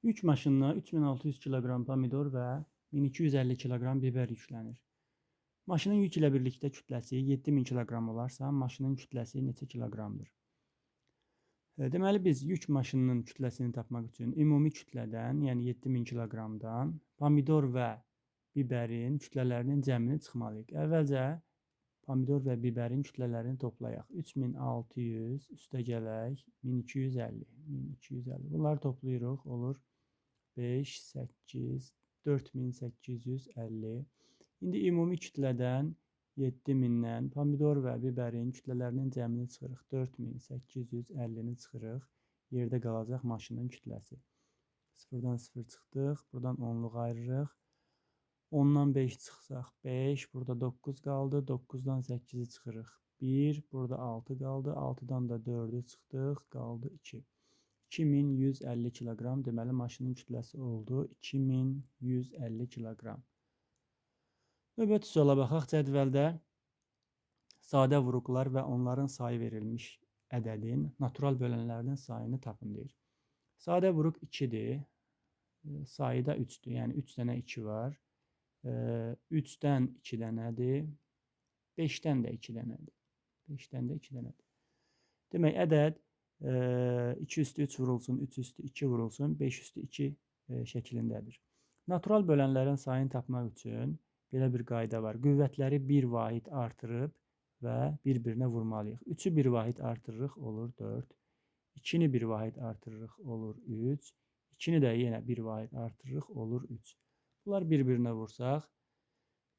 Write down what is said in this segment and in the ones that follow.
Yük maşınına 3600 kiloqram pomidor və 1250 kiloqram biber yüklənir. Maşının yük ilə birlikdə kütləsi 7000 kiloqram olarsa, maşının kütləsi neçə kiloqramdır? Deməli, biz yük maşınının kütləsini tapmaq üçün ümumi kütlədən, yəni 7000 kiloqramdan pomidor və biberin kütlələrinin cəmini çıxmalıyıq. Əvvəlcə pomidor və biberin kütlələrini toplayaq. 3600 üstəgələk 1250. 1250. Bunları toplayırıq, olur 5, 8, 4850. İndi ümumi kütlədən 7000-dən pomidor və biberin kütlələrinin cəmini çıxırıq. 4850-ni çıxırıq. Yerdə qalacaq maşının kütləsi. 0-dan 0 çıxdıq. Buradan 10-luq ayırırıq. 10-dan 5 çıxsaq 5. Burada 9 qaldı. 9-dan 8-i çıxırıq. 1. Burada 6 qaldı. 6-dan da 4-ü çıxdıq. Qaldı 2. 2150 kiloqram. Deməli, maşının kütləsi oldu 2150 kiloqram. Növbəti suala baxaq. Cədvəldə sadə vuruqlar və onların sayı verilmiş ədədin natural bölənlərinin sayını tapın deyir. Sadə vuruq 2-dir. Sayı da 3-dür. Yəni 3 dənə 2 var. 3-dən 2 dənədir. 5-dən də 2 dənədir. 5-dən də 2 dənədir. Demək, ədəd 2 üstü 3 vurulsun, 3 üstü 2 vurulsun, 5 üstü 2 şəklindədir. Natural bölənlərin sayını tapmaq üçün belə bir qayda var. Qüvvətləri bir vahid artırıb və bir-birinə vurmalıyıq. 3-ü bir vahid artırırıq, olur 4. 2-ni bir vahid artırırıq, olur 3. 2-ni də yenə bir vahid artırırıq, olur 3. Bunlar bir-birinə vursaq,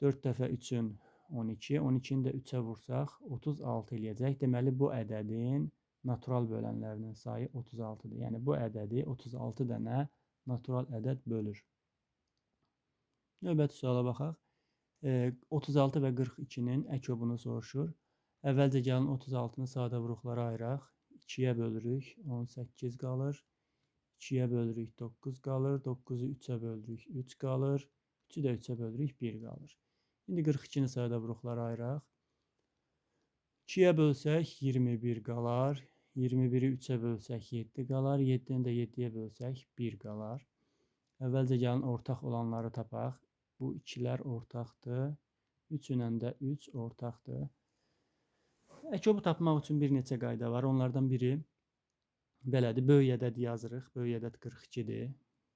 4 dəfə 3-ün 12, 12-ni də 3-ə vursaq 36 eləyəcək. Deməli, bu ədədin natural bölənlərinin sayı 36-dır. Yəni, bu ədədi 36 dənə natural ədəd bölür. Növbəti suala baxaq. 36 və 42-nin əkobunu soruşur. Əvvəlcə gəlin 36-nı sadə vuruqlara ayıraq. 2-yə bölürük, 18 qalır. 2-yə bölürük, 9 qalır. 9-u 3-ə bölürük, 3 qalır. 3-ü də 3-ə bölürük, 1 qalır. İndi 42-ni sadə vuruqlara ayıraq. 2-yə bölsək 21 qalar. 21-i 3-ə bölsək 7 qalar. 7-ni də 7-yə bölsək 1 qalar. Əvvəlcə gəlin ortaq olanları tapaq. Bu 2-lər ortaqdır. 3-ünə də 3 ortaqdır. Əkobu tapmaq üçün bir neçə qayda var. Onlardan biri belədir. Böyük ədəd yazırıq. Böyük ədəd 42-dir.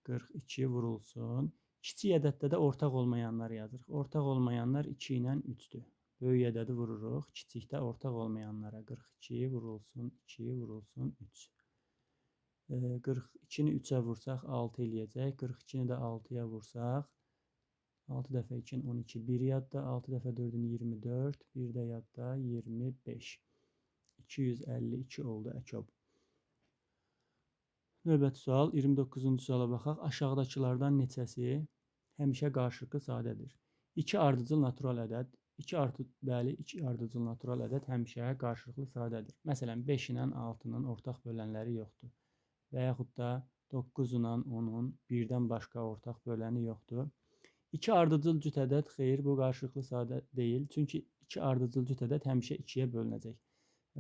42 vurulsun. Kiçik ədəddə də ortaq olmayanlar yazırıq. Ortaq olmayanlar 2 ilə 3-dür. Böyük ədədi vururuq. Kiçikdə ortaq olmayanlara 42 vurulsun, 2 vurulsun, 3. 42-ni 3-ə vursaq 6 eləyəcək. 42-ni də 6-ya vursaq 6 dəfə 2-nin 12, 1 yadda, 6 dəfə 4-ün 24, 1 də yadda 25. 252 oldu əkob. Növbəti sual, 29-cu suala baxaq. Aşağıdakılardan neçəsi həmişə qarşılıqlı sadədir? 2 ardıcıl natural ədəd, 2 ardıcıl natural ədəd həmişə qarşılıqlı sadədir. Məsələn, 5 ilə 6-nın ortaq bölənləri yoxdur. Və yaxud da 9 ilə 10-un birdən başqa ortaq böləni yoxdur. 2 ardıcıl cüt ədəd, xeyr, bu qarşılıqlı sadə deyil. Çünki 2 ardıcıl cüt ədəd həmişə 2-yə bölünəcək.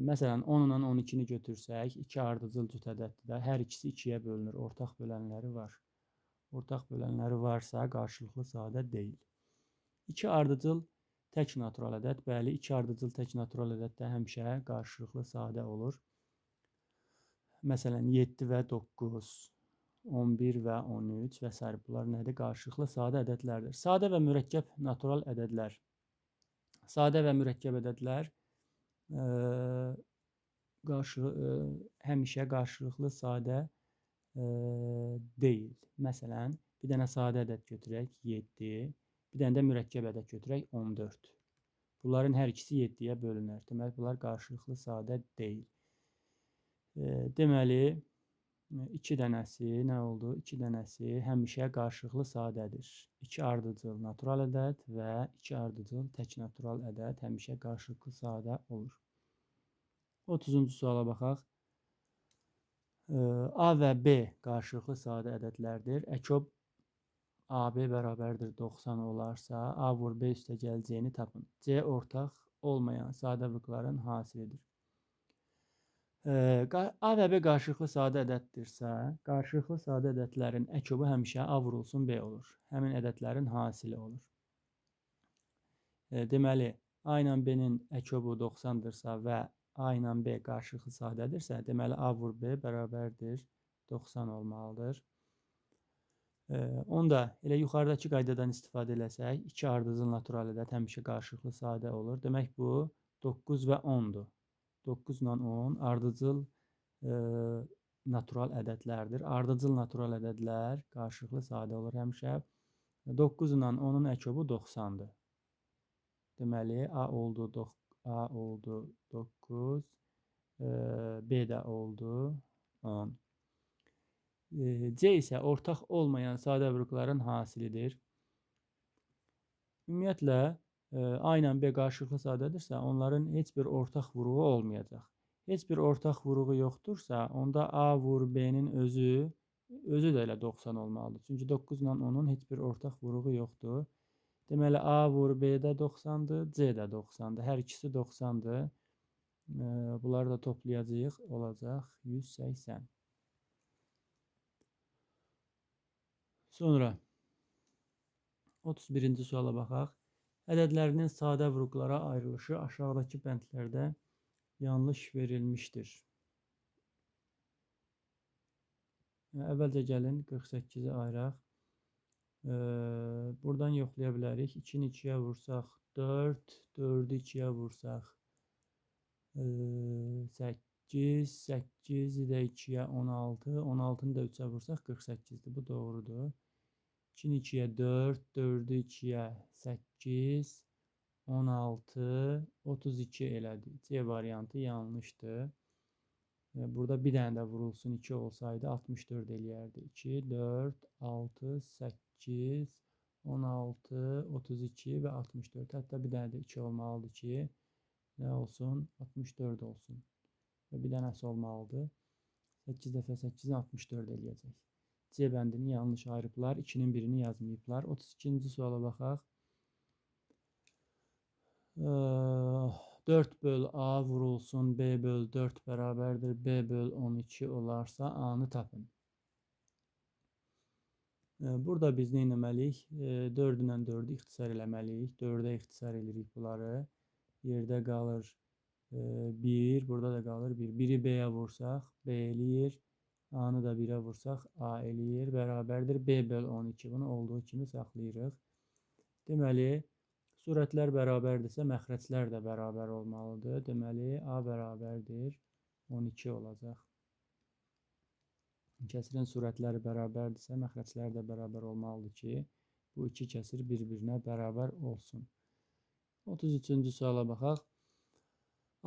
Məsələn, 10 ilə 12-ni götürsək, 2 ardıcıl cüt ədəddir də, hər ikisi 2-yə bölünür. Ortaq bölənləri var. Ortaq bölənləri varsa qarşılıqlı sadə deyil. 2 ardıcıl tək natural ədəd, bəli, 2 ardıcıl tək natural ədəd də həmişə qarşılıqlı sadə olur. Məsələn, 7 və 9, 11 və 13 və s. Bunlar nədir? Qarşılıqlı sadə ədədlərdir. Sadə və mürəkkəb natural ədədlər. Sadə və mürəkkəb ədədlər həmişə qarşılıqlı sadə deyil. Məsələn, bir dənə sadə ədəd götürək 7, bir dənə də mürəkkəb ədəd götürək 14. Bunların hər ikisi 7-yə bölünür. Deməli, bunlar qarşılıqlı sadə deyil. Deməli, 2 dənəsi nə oldu? 2 dənəsi həmişə qarşılıqlı sadədir. 2 ardıcıl natural ədəd və 2 ardıcıl tək natural ədəd həmişə qarşılıqlı sadə olur. 30-cu suala baxaq. A və B qarşılıqlı sadə ədədlərdir. Əkob AB bərabərdir 90 olarsa, A vur B üstə gələcəyini tapın. C ortaq olmayan sadə vuruqların hasilidir. A və B qarşılıqlı sadə ədəddirsə, qarşılıqlı sadə ədədlərin əkobu həmişə A vurulsun B olur. Həmin ədədlərin hasili olur. Deməli, A ilə B-nin əkobu 90-dırsa və A ilə B qarşılıqlı sadədirsə, deməli A vur B bərabərdir 90 olmalıdır. Onda elə yuxarıdakı qaydadan istifadə eləsək, 2 ardıcıl natural ədəd həmişə qarşılıqlı sadə olur. Demək bu 9 və 10-dur. 9 ilə 10 ardıcıl natural ədədlərdir. Ardıcıl natural ədədlər qarşılıqlı sadə olur həmişə. 9 ilə 10-un əkobu 90-dır. Deməli, A oldu 9, B də oldu 10. C isə ortaq olmayan sadə vurğuların hasilidir. Ümumiyyətlə, A ilə B qarşılıqlı sadədirsə, onların heç bir ortaq vuruğu olmayacaq. Heç bir ortaq vuruğu yoxdursa, onda A vur B-nin özü də elə 90 olmalıdır. Çünki 9 ilə 10-un heç bir ortaq vuruğu yoxdur. Deməli, A vur B də 90-dır, C də 90-dır. Hər ikisi 90-dır. Bunları da toplayacağıq, olacaq 180. Sonra 31-ci suala baxaq. Ədədlərinin sadə vurğulara ayrılışı aşağıdakı bəndlərdə yanlış verilmişdir. Əvvəlcə gəlin 48-i ayıraq. Buradan yoxlaya bilərik. 2-ni 2-yə vursaq 4, 4-ü 2-yə vursaq 8, 8-i də 2-yə 16, 16-nı da 3-ə vursaq 48-dir. Bu doğrudur. 2-ni 2-yə 4, 4-ü 2-yə 8, 16, 32 elədi. C variantı yanlışdır. Burada bir dənə də vurulsun 2 olsaydı 64 eləyərdi. 2, 4, 6, 8, 16, 32 və 64. Hətta bir dənə də 2 olmalıdır ki, nə olsun? 64 olsun. Və bir dənəsi olmalıdır. 8 dəfə 8-i 64 eləyəcək. C bəndini yanlış ayırıblar. 2-nin birini yazmayıblar. 32-ci suala baxaq. 4 böl A vurulsun B böl 4 bərabərdir. B böl 12 olarsa A-nı tapın. Burada biz nə etməliyik? 4 ilə 4-ü ixtisar eləməliyik. 4-ə ixtisar edirik bunları. Yerdə qalır 1. Burada da qalır 1. 1-i B-yə vursaq B eləyir. A-nı da 1-ə vursaq A eləyir. Bərabərdir. B böl 12. Bunu olduğu kimi saxlayırıq. Deməli, surətlər bərabərdirsə, məxrəclər də bərabər olmalıdır. Deməli, A bərabərdir 12 olacaq. Kəsirin surətləri bərabərdirsə, məxrəclər də bərabər olmalıdır ki, bu iki kəsir bir-birinə bərabər olsun. 33-cü suala baxaq.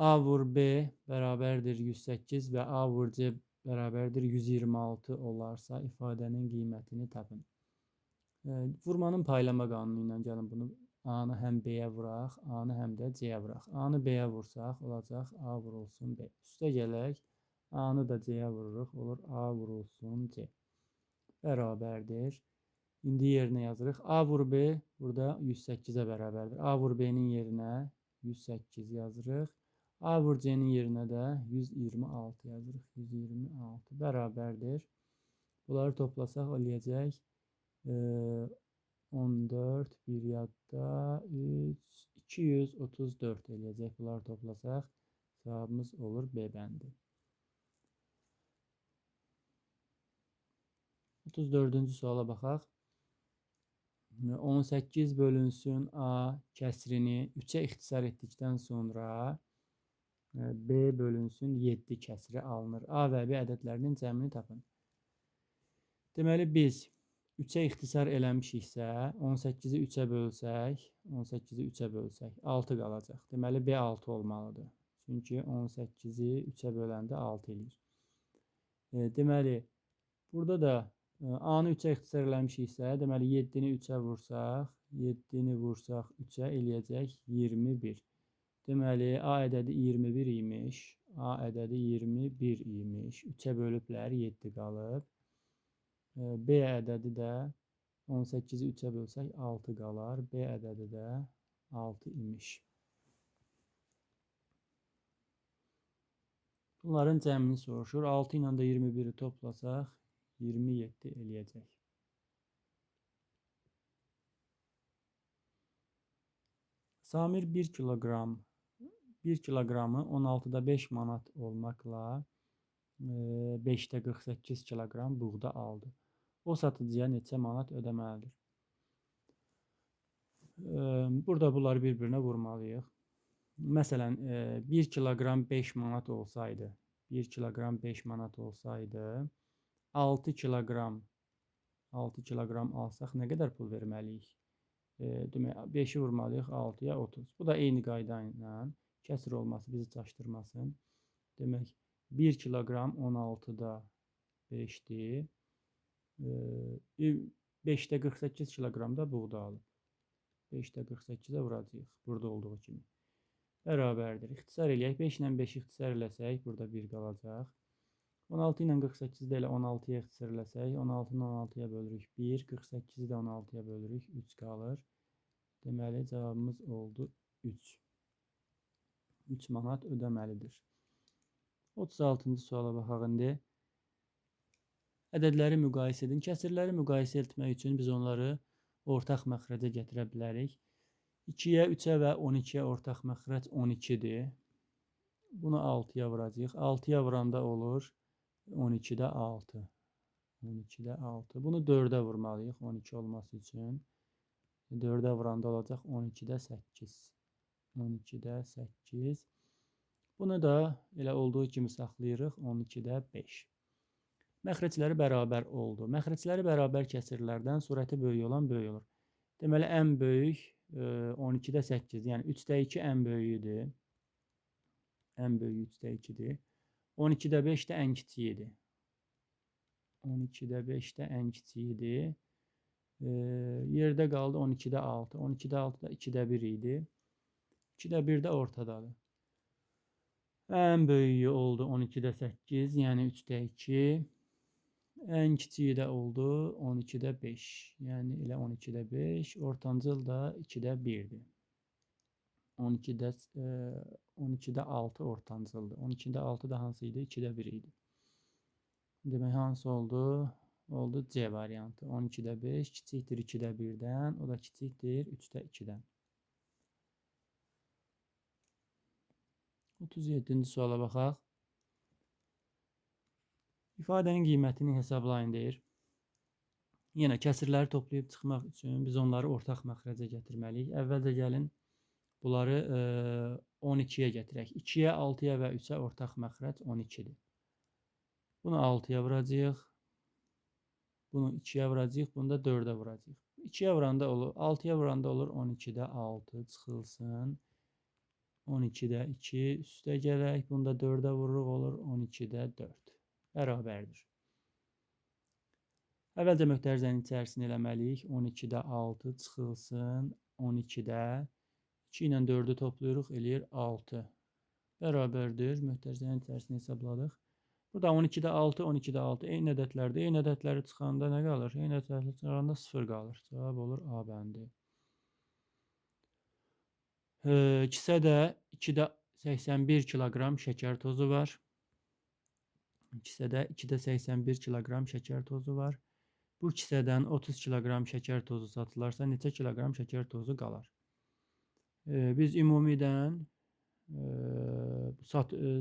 A vur B bərabərdir 108 və A vur C bərabərdir 126 olarsa ifadənin qiymətini tapın. Vurmanın paylama qanunu ilə gəlin bunu A-nı həm B-yə vuraq, A-nı həm də C-yə vuraq. A-nı B-yə vursaq olacaq A vurulsun B. Üstə gələk, A-nı da C-yə vururuq, olur A vurulsun C. Bərabərdir. İndi yerinə yazırıq. A vur B burada 108-ə bərabərdir. A vur B-nin yerinə 108 yazırıq. A vur C-nin yerinə də 126 yazırıq. 126 bərabərdir. Bunları toplasaq eləyəcək 14, 1 yadda 3, 234 eləyəcək. Bunları toplasaq cavabımız olur B bəndi. 34-cü suala baxaq. 18 bölünsün A kəsirini 3-ə ixtisar etdikdən sonra B bölünsün 7 kəsiri alınır. A və B ədədlərinin cəmini tapın. Deməli, biz 3-ə ixtisar eləmişiksə, 18-i 3-ə bölsək, 6 qalacaq. Deməli, B 6 olmalıdır. Çünki 18-i 3-ə böləndə 6 eləyir. Deməli, burada da A-nı 3-ə ixtisar eləmişiksə, deməli 7-ni 3-ə vursaq, 7-ni vursaq 3-ə eləyəcək 21. Deməli, A ədədi 21 imiş, A ədədi 21 imiş, 3-ə bölüblər 7 qalıb. B ədədi də 18-i 3-ə bölsək 6 qalar, B ədədi də 6 imiş. Bunların cəmini soruşur. 6 ilə də 21-i toplasaq 27 eləyəcək. Samir 1 kiloqram 1 kiloqramı 16-da 5 manat olmaqla 5-də 48 kiloqram buğda aldı. O satıcıya neçə manat ödəməlidir? Burada bunları bir-birinə vurmalıyıq. Məsələn, 1 kiloqram 5 manat olsaydı, 1 kiloqram 5 manat olsaydı, 6 kiloqram alsaq nə qədər pul verməliyik? Demək, 5-i vurmalıyıq 6-ya 30. Bu da eyni qayda ilə kəsr olması bizi çaşdırmasın. Demək, 1 kiloqram 16-da 5-dir. 5-də 48 kiloqram da buğda alıb. 5-də 48-ə vuracağıq, burada olduğu kimi. Bərabərdir. İxtisar eləyək. 5 ilə 5-i ixtisar eləsək, burada 1 qalacaq. 16 ilə 48-də elə 16-ya ixtisar eləsək, 16-nı 16-ya bölürük 1, 48-i də 16-ya bölürük 3 qalır. Deməli, cavabımız oldu 3. 3 manat ödəməlidir. 36-cı suala baxaq indi. Ədədləri müqayisə edin. Kəsirləri müqayisə etmək üçün biz onları ortaq məxrəcə gətirə bilərik. 2-yə, 3-ə və 12-yə ortaq məxrəc 12-dir. Bunu 6-ya vuracağıq. 6-ya vuranda olur 12-də 6. 12-də 6. Bunu 4-ə vurmalıyıq 12 olması üçün. 4-ə vuranda olacaq 12-də 8. 12-də 8. Bunu da elə olduğu kimi saxlayırıq 12-də 5. Məxrəcləri bərabər oldu. Məxrəcləri bərabər kəsirlərdən surəti böyük olan böyük olur. Deməli, ən böyük 12-də 8, yəni 3-də 2 ən böyüyüdür. Ən böyüyü 3-də 2-dir. 12-də 5 də ən kiçiyidir. 12-də 5 də ən kiçiyidir. Yerdə qaldı 12-də 6. 12-də 6 da 2-də 1 idi. 2-də 1 də ortadadır. Ən böyüyü oldu 12-də 8, yəni 3-də 2. Ən kiçiyi də oldu 12-də 5. Yəni elə 12-də 5. Ortancıl da 2-də 1-dir. 12-də 6 ortancıldır. 12-də 6 da hansı idi? 2-də 1 idi. Demək, hansı oldu? Oldu C variantı. 12-də 5 kiçikdir 2-də 1-dən. O da kiçikdir 3-də 2-dən. 37-ci suala baxaq. İfadənin qiymətini hesablayın deyir. Yenə kəsirləri toplayıb çıxmaq üçün biz onları ortaq məxrəcə gətirməliyik. Əvvəlcə gəlin bunları 12-yə gətirək. 2-yə, 6-ya və 3-ə ortaq məxrəc 12-dir. Bunu 6-ya vuracağıq. Bunu 2-yə vuracağıq. Bunu da 4-ə vuracağıq. 2-yə vuranda olur, 6-ya vuranda olur 12-də 6 çıxılsın. 12-də 2 üstə gələk. Bunu da 4-ə vururuq, olur 12-də 4. Bərabərdir. Əvvəlcə möhtərizənin içərisini eləməliyik. 12-də 6 çıxılsın. 12-də 2 ilə 4-ü toplayırıq, eləyir 6. Bərabərdir. Möhtərizənin içərisini hesabladıq. Burada 12-də 6, 12-də 6 eyni ədədlərdir. Eyni ədədləri çıxanda nə qalır? Eyni ədədləri çıxanda 0 qalır. Cavab olur A bəndi. Kisədə 2-də 81 kiloqram şəkər tozu var. Kisədə 2-də 81 kiloqram şəkər tozu var. Bu kisədən 30 kiloqram şəkər tozu satılarsa neçə kiloqram şəkər tozu qalar? Biz ümumidən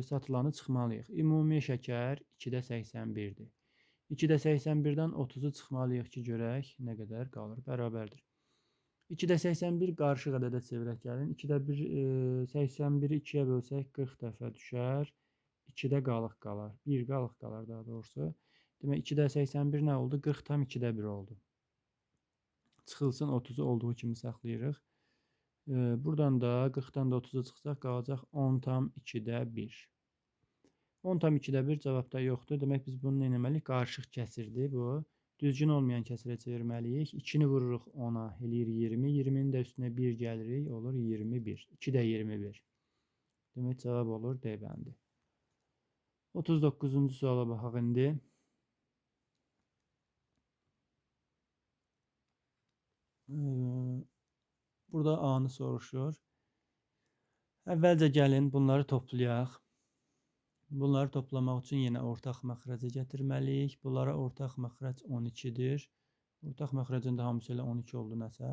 satılanı çıxmalıyıq. Ümumi şəkər 2-də 81-dir. 2-də 81-dən 30-u çıxmalıyıq ki, görək nə qədər qalır. Bərabərdir. 2-də 81 qarışıq ədədə çevirək gəlin. 2-də 81-i 2-yə bölsək 40 dəfə düşər. 2-də qalıq qalar. 1 qalıq qalar daha doğrusu. Demək, 2-də 81 nə oldu? 40 tam 2-də 1 oldu. Çıxılsın 30-u olduğu kimi saxlayırıq. Buradan da 40-dan da 30-u çıxsaq qalacaq 10 tam 2-də 1. 10 tam 2-də 1 cavabda yoxdur. Demək, biz bunu nə etməliyik? Qarışıq kəsirdir bu. Düzgün olmayan kəsirə çevirməliyik. 2-ni vururuq 10-a, eləyir 20. 20-nin də üstünə 1 gəlirik, olur 21. 2-də 21. Demək, cavab olur D bəndi. 39-cu suala baxaq indi. Burada A-nı soruşur. Əvvəlcə gəlin bunları toplayaq. Bunları toplamaq üçün yenə ortaq məxrəcə gətirməliyik. Bunlara ortaq məxrəc 12-dir. Ortaq məxrəcin də hamısı elə 12 oldu nəsə.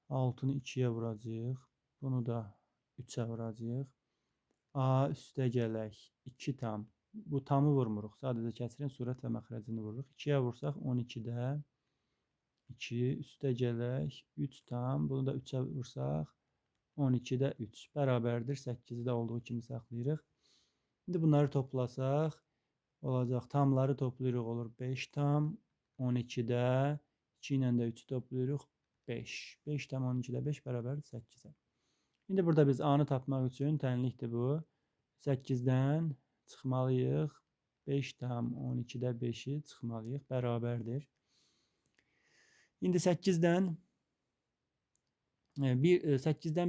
6-nı 2-yə vuracağıq. Bunu da 3-ə vuracağıq. A üstə gələk 2 tam. Bu tamı vurmuruq. Sadəcə kəsirin surət və məxrəcini vururuq. 2-yə vursaq 12-də 2 üstə gələk 3 tam. Bunu da 3-ə vursaq 12-də 3 bərabərdir. 8-i də olduğu kimi saxlayırıq. İndi bunları toplasaq olacaq. Tamları toplayırıq olur 5 tam. 12-də 2 ilə də 3-ü toplayırıq 5. 5 tam 12-də 5 bərabərdir 8-ə. İndi burada biz A-nı tapmaq üçün tənlikdir bu. 8-dən çıxmalıyıq. 5 tam 12-də 5-i çıxmalıyıq. Bərabərdir. İndi 8-dən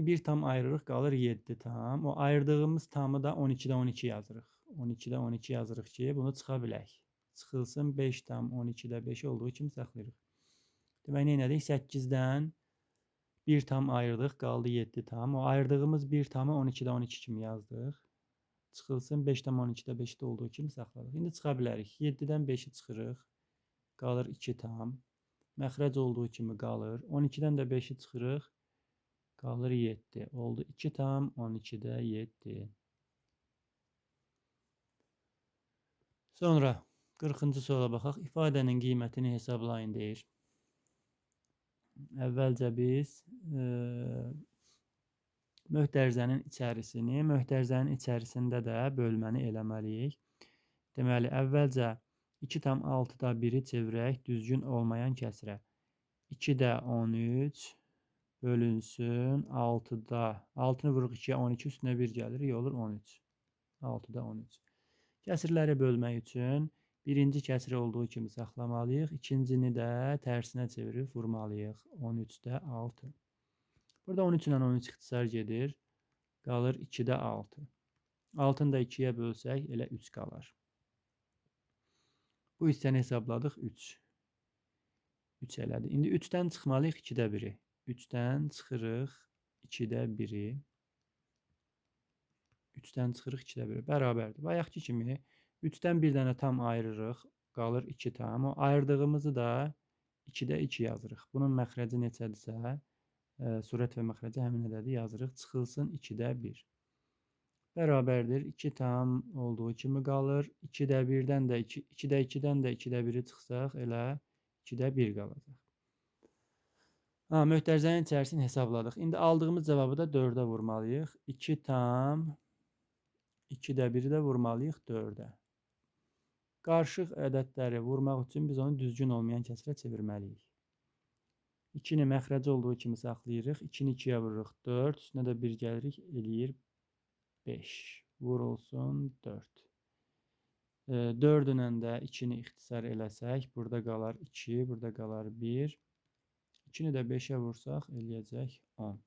1 tam ayırırıq, qalır 7 tam. O ayırdığımız tamı da 12-də 12 yazırıq. 12-də 12 yazırıq ki, bunu çıxa bilək. Çıxılsın 5 tam 12-də 5 olduğu kimi saxlayırıq. Demək, nə etdik? 8-dən 1 tam ayırdıq, qaldı 7 tam. O ayırdığımız 1 tamı 12-də 12 kimi yazdıq. Çıxılsın 5 tam 12-də 5-də olduğu kimi saxladıq. İndi çıxa bilərik. 7-dən 5-i çıxırıq. Qalır 2 tam. Məxrəc olduğu kimi qalır. 12-dən də 5-i çıxırıq. Qalır 7. Oldu 2 tam 12-də 7. Sonra 40-cı suala baxaq. İfadənin qiymətini hesablayın deyir. Əvvəlcə biz möhtərizənin içərisində də bölməni eləməliyik. Deməli, əvvəlcə 2 tam 6-da 1-i çevirək düzgün olmayan kəsrə. 2-də 13 bölünsün 6-da. 6-nı vuruq 2-yə 12 üstünə 1 gəlir. Olur 13. 6-da 13. Kəsirləri bölmək üçün birinci kəsiri olduğu kimi saxlamalıyıq. İkincini də tərsinə çevirib vurmalıyıq. 13-də 6. Burada 13 ilə 13 ixtisar gedir. Qalır 2-də 6. 6-nı da 2-yə bölsək elə 3 qalır. Bu hissəni hesabladıq 3. 3 elədi. İndi 3-dən çıxmalıyıq 2-də 1-i. 3-dən çıxırıq 2-də 1-i. 3-dən çıxırıq 2-də 1-i. Bərabərdir. Bayaqki kimi 3-dən bir dənə tam ayırırıq. Qalır 2 tam. O ayırdığımızı da 2-də 2 yazırıq. Bunun məxrəci neçədirsə, surət və məxrəci həmin ədədi yazırıq. Çıxılsın 2-də 1. Bərabərdir. 2 tam olduğu kimi qalır. 2-də 1-dən də 2-də 2-dən də 2-də 1-i çıxsaq elə 2-də 1 qalacaq. Möhtərizənin içərisini hesabladıq. İndi aldığımız cavabı da 4-ə vurmalıyıq. 2 tam 2-də 1-i də vurmalıyıq 4-ə. Qarışıq ədədləri vurmaq üçün biz onu düzgün olmayan kəsrə çevirməliyik. 2-ni məxrəci olduğu kimi saxlayırıq. 2-ni 2-yə vururuq 4. Üstünə də 1 gəlirik. Eləyir 5. Vurulsun 4. 4-ünə də 2-ni ixtisar eləsək, burada qalar 2, burada qalar 1. 2-ni də 5-ə vursaq, eləyəcək 10.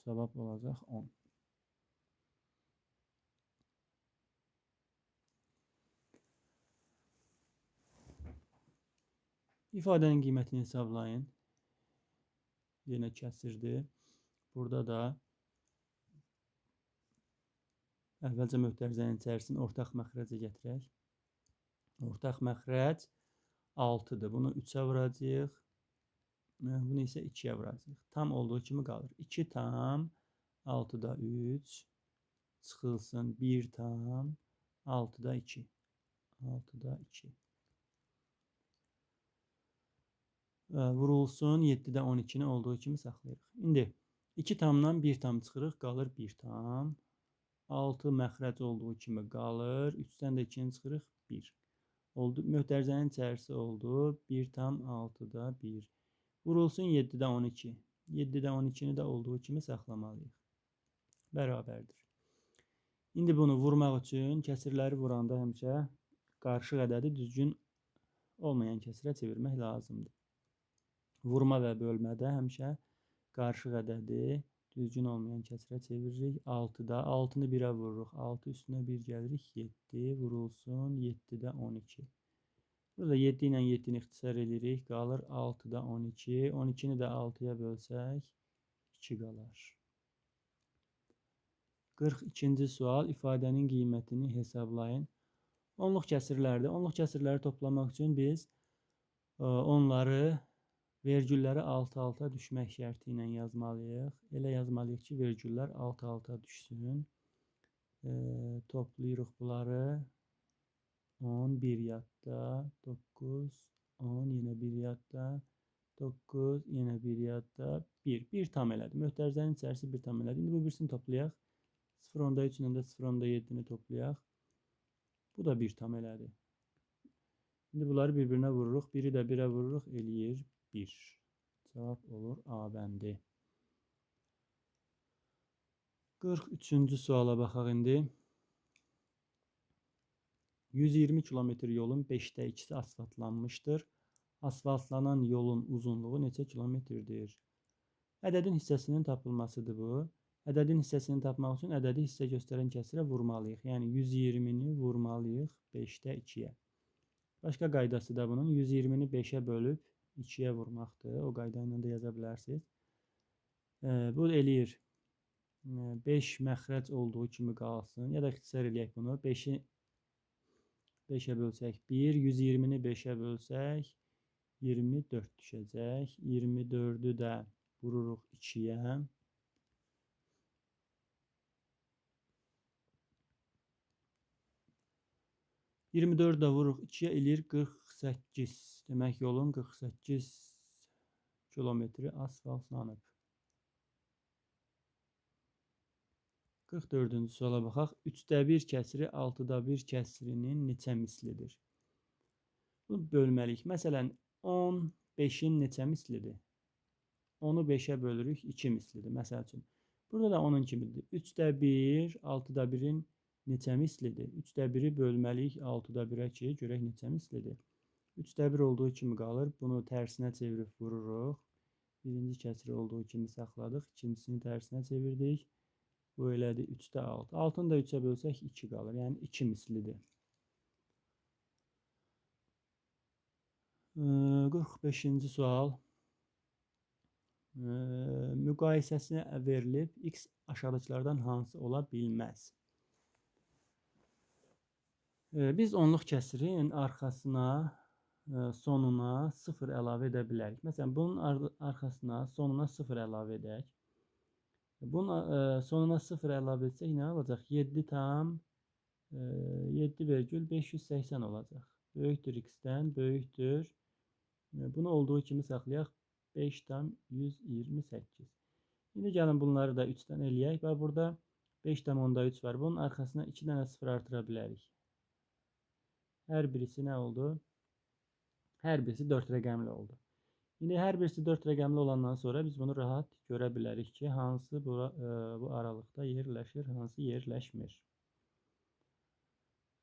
Cavab olacaq 10. İfadənin qiymətini hesablayın. Yenə kəsirdir. Burada da əvvəlcə möhtərizənin içərisini ortaq məxrəcə gətirək. Ortaq məxrəc 6-dır. Bunu 3-ə vuracağıq. Bunu isə 2-yə vuracağıq. Tam olduğu kimi qalır. 2 tam 6-da 3 çıxılsın 1 tam 6-da 2. 6-da 2. Vurulsun 7-də 12-ni olduğu kimi saxlayırıq. İndi 2 tamdan 1 tam çıxırıq, qalır 1 tam. 6 məxrəc olduğu kimi qalır. 3-dən də 2-ni çıxırıq 1. Oldu. Möhtərizənin içərisi oldu. 1 tam 6-da 1. Vurulsun 7-də 12. 7-də 12-ni də olduğu kimi saxlamalıyıq. Bərabərdir. İndi bunu vurmaq üçün kəsirləri vuranda həmişə qarışıq ədədi düzgün olmayan kəsirə çevirmək lazımdır. Vurma və bölmədə həmişə qarışıq ədədi düzgün olmayan kəsirə çeviririk. 6-da 6-nı 1-ə vururuq. 6 üstünə 1 gəlirik. 7 vurulsun 7-də 12. Burada 7 ilə 7-ni ixtisar edirik. Qalır 6-da 12. 12-ni də 6-ya bölsək 2 qalar. 42-ci sual ifadənin qiymətini hesablayın. Onluq kəsirlərdir. Onluq kəsirləri toplamaq üçün biz onları vergülləri alt-alta düşmək şərti ilə yazmalıyıq. Elə yazmalıyıq ki, vergüllər alt-alta düşsün. Toplayırıq bunları. 10, 1 yadda, 9, 10, yenə 1 yadda, 9, yenə 1 yadda, 1. 1 tam elədi. Möhtərizənin içərisi 1 tam elədi. İndi bu birisini toplayaq. 0.3 ilə də 0.7-ni toplayaq. Bu da 1 tam elədi. İndi bunları bir-birinə vururuq. 1-i də 1-ə vururuq. Eləyir 1. Cavab olur A bəndi. 43-cü suala baxaq indi. 120 kilometr yolun 5də 2-si asfaltlanmışdır. Asfaltlanan yolun uzunluğu neçə kilometrdir? Ədədin hissəsinin tapılmasıdır bu. Ədədin hissəsini tapmaq üçün ədədi hissə göstərən kəsirə vurmalıyıq. Yəni 120-ni vurmalıyıq 5də 2-yə. Başqa qaydası da bunun 120-ni 5-ə bölüb 2-yə vurmaqdır. O qayda ilə də yaza bilərsiniz. Bu eləyir 5 məxrəc olduğu kimi qalsın. Ya da ixtisar eləyək bunu. 5-i 5-ə bölsək 1, 120-ni 5-ə bölsək 24 düşəcək. 24-ü də vururuq 2-yə. 24-ü də vururuq 2-yə eləyir 48. Demək yolun 48 kilometri asfaltlanıb. 44-cü suala baxaq. 3də 1 kəsiri 6da 1 kəsirinin neçə mislidir? Bunu bölməliyik. Məsələn, 10 5-in neçə mislidir? 10-u 5-ə bölürük 2 mislidir. Məsəl üçün. Burada da onun kimidir. 3də 1 6da 1-in neçə mislidir? 3də 1-i bölməliyik 6da 1-ə ki, görək neçə mislidir. 3də 1 olduğu kimi qalır. Bunu tərsinə çevirib vururuq. Birinci kəsiri olduğu kimi saxladıq. İkincisini tərsinə çevirdik. Bu elədi 3də 6. 6-nı da 3-ə bölsək 2 qalır. Yəni 2 mislidir. 45-ci sual. Müqayisəsi verilib. X aşağıdakılardan hansı ola bilməz? Biz onluq kəsirin arxasına, sonuna 0 əlavə edə bilərik. Məsələn, bunun arxasına, sonuna 0 əlavə edək. Bunun sonuna 0 əlavə etsək nə olacaq? 7,580 olacaq. Böyükdür x-dən, böyükdür. Bunu olduğu kimi saxlayaq. 5,128. İndi gəlin bunları da 3-dən eləyək. Və burada 5,3 var. Bunun arxasına 2 dənə 0 artıra bilərik. Hər birisi nə oldu? Hər birisi 4 rəqəmli oldu. İndi hər birisi 4 rəqəmli olandan sonra biz bunu rahat görə bilərik ki, hansı bu aralıqda yerləşir, hansı yerləşmir.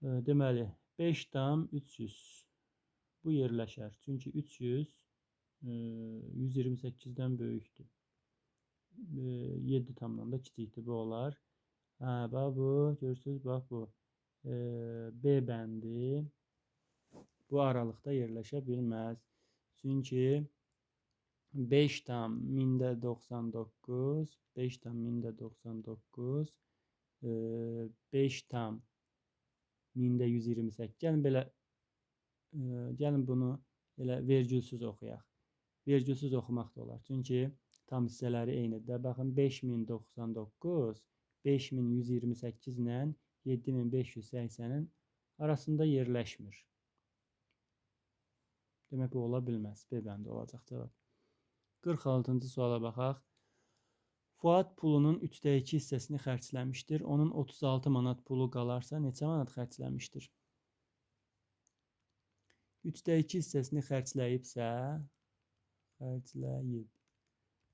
Deməli, 5,300 bu yerləşər. Çünki 300 128-dən böyükdür. 7 tamdan da kiçikdir. Bu olar. Bax bu, görürsünüz, bax bu. B bəndi bu aralıqda yerləşə bilməz. Çünki 5,1099, 5,1099, 5,128. Gəlin bunu elə vergülsüz oxuyaq. Vergülsüz oxumaq da olar. Çünki tam hissələri eynidir. Baxın 5099 5128 ilə 7580-in arasında yerləşmir. Demək bu ola bilməz. B bəndi olacaq cavab. 46-cı suala baxaq. Fuad pulunun 3də 2 hissəsini xərcləmişdir. Onun 36 manat pulu qalarsa neçə manat xərcləmişdir? 3də 2 hissəsini xərcləyibsə, 3də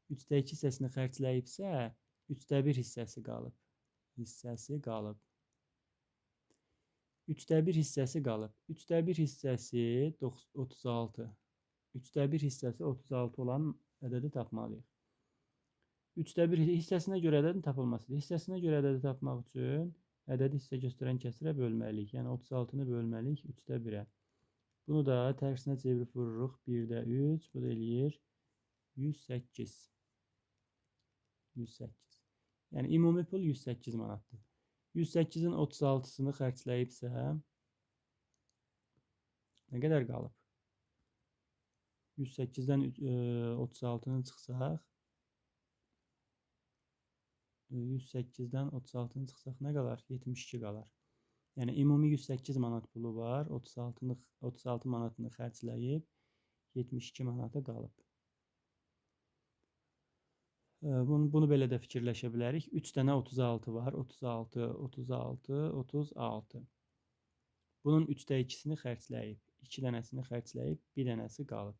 2 hissəsini xərcləyibsə, 3də 1 hissəsi qalıb. 3də 1 hissəsi qalıb. 3də 1 hissəsi 36. 3də 1 hissəsi 36 olan ədədi tapmalıyıq. 3də 1 hissəsinə görə ədədin tapılmasıdır. Hissəsinə görə ədədi tapmaq üçün ədədi hissə göstərən kəsirə bölməliyik. Yəni 36-nı bölməliyik 3də 1-ə. Bunu da tərsinə çevirib vururuq. 1də 3, bu da eləyir 108. Yəni ümumi pul 108 manatdır. 108-in 36-sını xərcləyibsə nə qədər qalıb? 108-dən 36-nı çıxsaq 108-dən 36-nı çıxsaq nə qalar? 72 qalar. Yəni ümumi 108 manat pulu var. 36 manatını xərcləyib 72 manata qalıb. Bunu belə də fikirləşə bilərik. 3 dənə 36 var. 36, 36, 36. Bunun 3də 2-sini xərcləyib, 2 dənəsini xərcləyib, 1 dənəsi qalıb.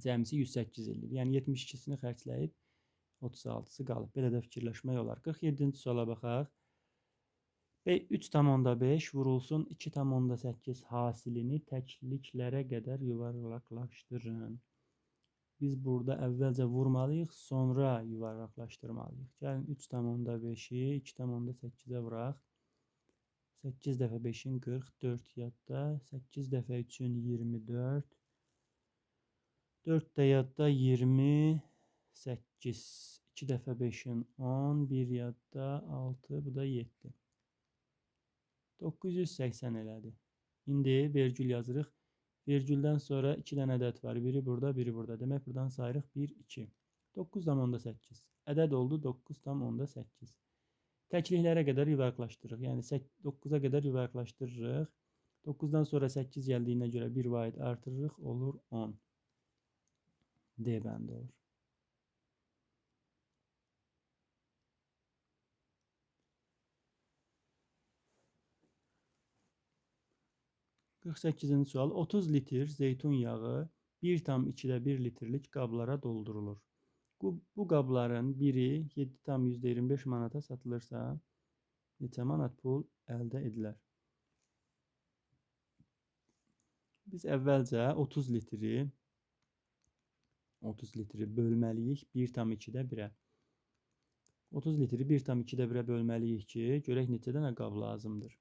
Cəmsi 108 ildir. Yəni 72-sini xərcləyib, 36-sı qalıb. Belə də fikirləşmək olar. 47-ci suala baxaq. 3,5 vurulsun 2,8 hasilini təkliklərə qədər yuvarlaqlaşdırın. Biz burada əvvəlcə vurmalıyıq, sonra yuvarlaqlaşdırmalıyıq. Gəlin 3,5-i 2,8-ə vuraq. 8 dəfə 5-in 44 yadda, 8 dəfə 3-ün 24, 4 də yadda 28, 2 dəfə 5-in 10, 1 yadda 6, bu da 7. 980 elədi. İndi vergül yazırıq. Vergüldən sonra 2 dənə ədəd var. Biri burada, biri burada. Demək, buradan sayırıq 1, 2. 9,8. Ədəd oldu 9,8. Təkliklərə qədər yuvarlaqlaşdırırıq. Yəni 9-a qədər yuvarlaqlaşdırırıq. 9-dan sonra 8 gəldiyinə görə 1 vahid artırırıq. Olur 10. D bəndi olur. %48-ci sual. 30 litr zeytun yağı 1,2 litrlik qablara doldurulur. Bu qabların biri 7,25 manata satılırsa, neçə manat pul əldə edilər? Biz əvvəlcə 30 litri bölməliyik 1,2-də 1-ə. 30 litri 1,2-də 1-ə bölməliyik ki, görək neçə dənə qab lazımdır.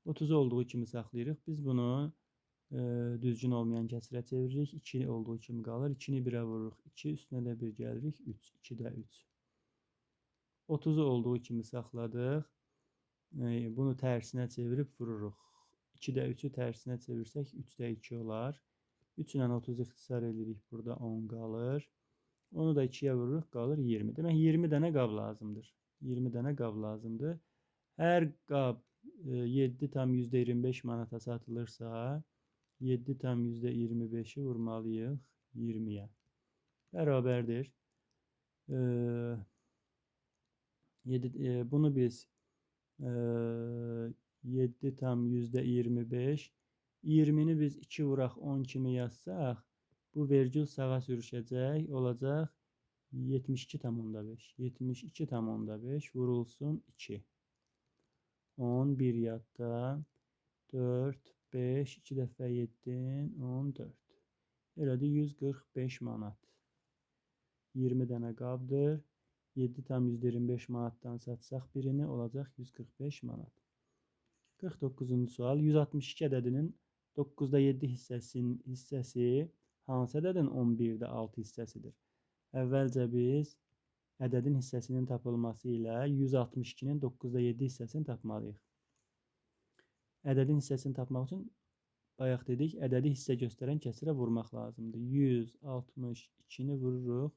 30 olduğu kimi saxlayırıq. Biz bunu düzgün olmayan kəsirə çeviririk. 2 olduğu kimi qalır. 2-ni 1-ə vururuq. 2 üstünə də 1 gəlirik. 3. 2-də 3. 30-u olduğu kimi saxladıq. Bunu tərsinə çevirib vururuq. 2-də 3-ü tərsinə çevirsək 3-də 2 olar. 3 ilə 30 ixtisar edirik. Burada 10 qalır. Onu da 2-yə vururuq. Qalır 20. Demək 20 dənə qab lazımdır. 20 dənə qab lazımdır. Hər qab 7,25 manata satılırsa 7,25-i vurmalıyıq 20-yə. Bərabərdir. Bunu biz 7,25 20-ni biz 2 vuraq 10 kimi yazsaq, bu vergül sağa sürüşəcək, olacaq 72,5. 72,5 vurulsun 2. 10, 1 yadda, 4, 5, 2 dəfə 7, 14. Elədi 145 manat. 20 dənə qabdır. 7,25 manatdan satsaq birini olacaq 145 manat. 49-cu sual. 162 ədədinin 9-da 7 hissəsi hansı ədədin 11-də 6 hissəsidir? Əvvəlcə biz ədədin hissəsinin tapılması ilə 162-nin 9-da 7 hissəsini tapmalıyıq. Ədədin hissəsini tapmaq üçün bayaq dedik, ədədi hissə göstərən kəsirə vurmaq lazımdır. 162-ni vururuq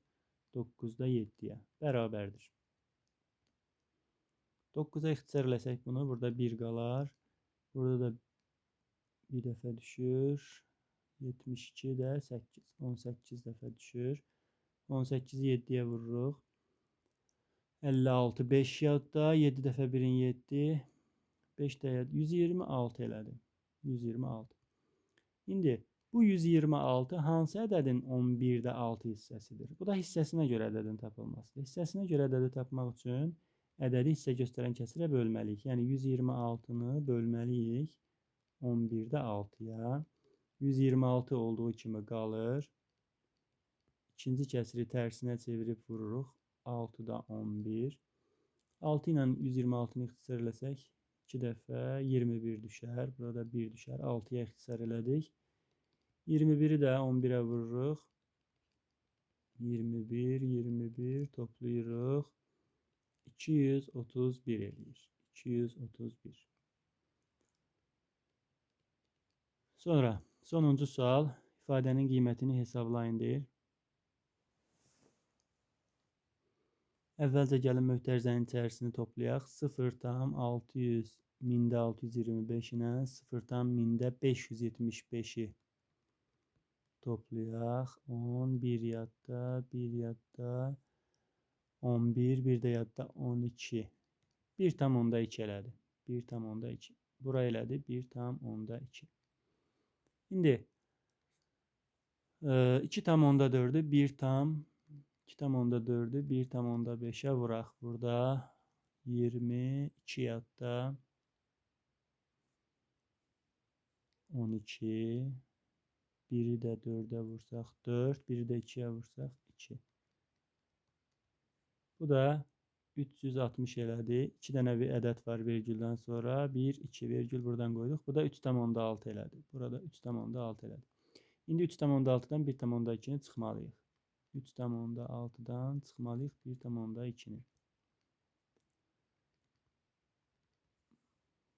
9-da 7-yə. Bərabərdir. 9-a ixtisar eləsək bunu, burada 1 qalar. Burada da bir dəfə düşür. 72 də 8. 18 dəfə düşür. 18-i 7-yə vururuq. 56, 5 yadda, 7 dəfə 1-in 7, 5 də yadda, 126 elədi. 126. İndi bu 126 hansı ədədin 11-də 6 hissəsidir? Bu da hissəsinə görə ədədin tapılmasıdır. Hissəsinə görə ədədi tapmaq üçün ədədi hissə göstərən kəsirə bölməliyik. Yəni 126-nı bölməliyik 11-də 6-ya. 126 olduğu kimi qalır. İkinci kəsiri tərsinə çevirib vururuq. 6-da 11. 6 ilə 126-nı ixtisar eləsək 2 dəfə 21 düşər. Burada 1 düşər. 6-ya ixtisar elədik. 21-i də 11-ə vururuq. 21, 21 toplayırıq. 231 eləyir. 231. Sonra sonuncu sual ifadənin qiymətini hesablayın deyir. Əvvəlcə gəlin möhtərizənin içərisini toplayaq. 0,600 mində 625 ilə 0,575-i toplayaq. 10, 1 yadda, 1 yadda, 11, bir də yadda 12. 1,2 elədi. 1,2. Bura elədi 1,2. İndi 2,4'ü 2,4'ü 1,5'e vuraq. Burada 22 yadda 12. Biri də 4'e vursaq 4. Biri də 2'ye vursaq 2. Bu da 360 elədi. 2 dənə bir ədəd var vergüldən sonra. 1, 2 vergül buradan qoyduq. Bu da 3,6 elədi. Burada 3,6 elədi. İndi 3,6'dan 1,2'ni çıxmalıyıq. 3,6'dan çıxmalıyıq 1,2'ni.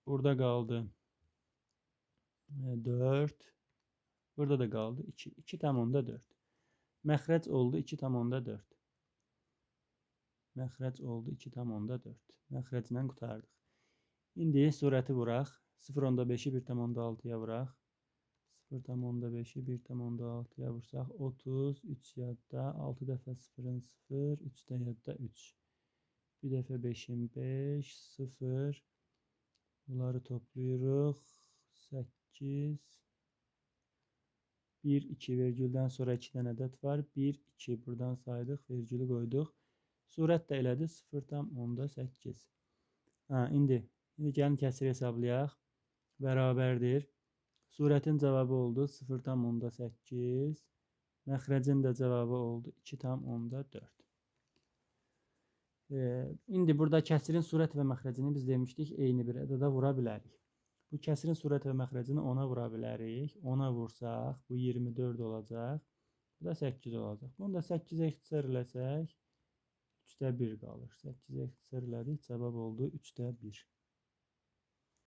Burada qaldı 4. Burada da qaldı 2. 2,4. Məxrəc oldu 2,4. Məxrəc oldu 2,4. Məxrəclə qurtardıq. İndi surəti vuraq. 0,5'i 1,6'ya vuraq. 0,5'i 1,6'ya vursaq 30, 3 yadda, 6 dəfə 0'ın 0, 3 də yadda 3. Bir dəfə 5'in 5, 0. Bunları toplayırıq. 8. 1, 2 vergüldən sonra 2 dənə ədəd var. 1, 2 buradan saydıq, vergülü qoyduq. Surət də elədi 0,8. İndi gəlin kəsir hesablayaq. Bərabərdir. Surətin cavabı oldu 0,8. Məxrəcin də cavabı oldu 2,4. İndi burada kəsirin surət və məxrəcini biz demişdik eyni bir ədədə vura bilərik. Bu kəsirin surət və məxrəcini 10'a vura bilərik. 10'a vursaq bu 24 olacaq. Bu da 8 olacaq. Bunu da 8'ə ixtisar eləsək 3'də 1 qalır. 8'ə ixtisar elədik. Cavab oldu 3'də 1.